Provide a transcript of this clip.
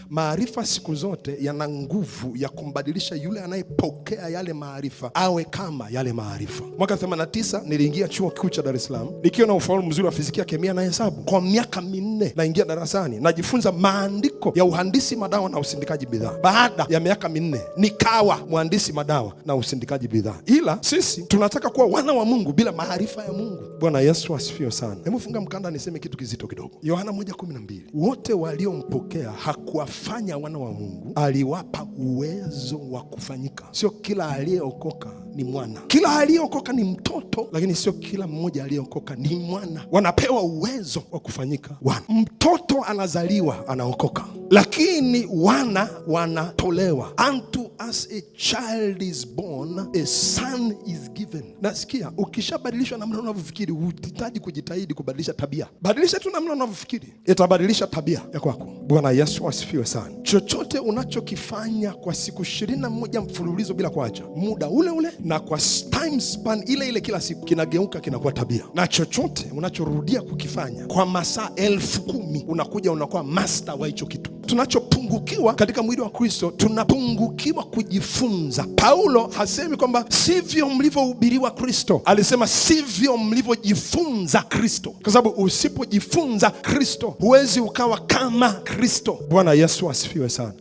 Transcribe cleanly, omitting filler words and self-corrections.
Maarifa siku zote yana nguvu ya kumbadilisha yule anayepokea yale maarifa awe kama yale maarifa. Mwaka 89 niliingia chuo kikuu cha Dar es Salaam nikiwa na ufaulu mzuri wa fizikia, kemia na hesabu. Kwa miaka 4 naingia darasani najifunza maandiko ya uhandisi madawa na usindikaji bidhaa. Baada ya miaka 4 nikawa mhandisi madawa na usindikaji bidhaa. Ila sisi tunataka kuwa wana wa Mungu bila maarifa ya Mungu. Bwana Yesu asifiwe sana. Hebu funga mkanda niseme kitu kizito kidogo. Yohana 1:12. Wote waliompokea hakuwafanya wana wa Mungu, aliwapa uwezo wa kufanyika. Sio kila aliyeokoka ni mwana. Kila aliyeokoka ni mtoto, lakini sio kila mmoja aliyeokoka ni mwana. Wanapewa uwezo wa kufanyika wana. Mtoto anazaliwa anaokoka, lakini wana wanatolewa. Unto us a child is born, a son is given. Nasikia ukishabadilishwa namna unavyofikiri, uhitaji kujitahidi kubadilisha tabia. Badilisha tu namna unavyofikiri, itabadilisha tabia ya kwako. Bwana Yesu asifiwe sana. Chochote unachokifanya kwa siku 21 mfululizo bila kuacha, muda ule ule na kwa time span ile ile kila siku, kinageuka kinakuwa tabia. Na chochote unachorudia kukifanya kwa masaa 10,000 unakuja unakuwa master wa hicho kitu. Tunachopungukiwa katika mwili wa Kristo, tunapungukiwa kujifunza. Paulo hasemi kwamba sivyo mlivyohubiriwa Kristo, alisema sivyo mlivyojifunza Kristo, kwa sababu usipojifunza Kristo huwezi ukawa kama Kristo. Bwana Yesu asifiwe sana.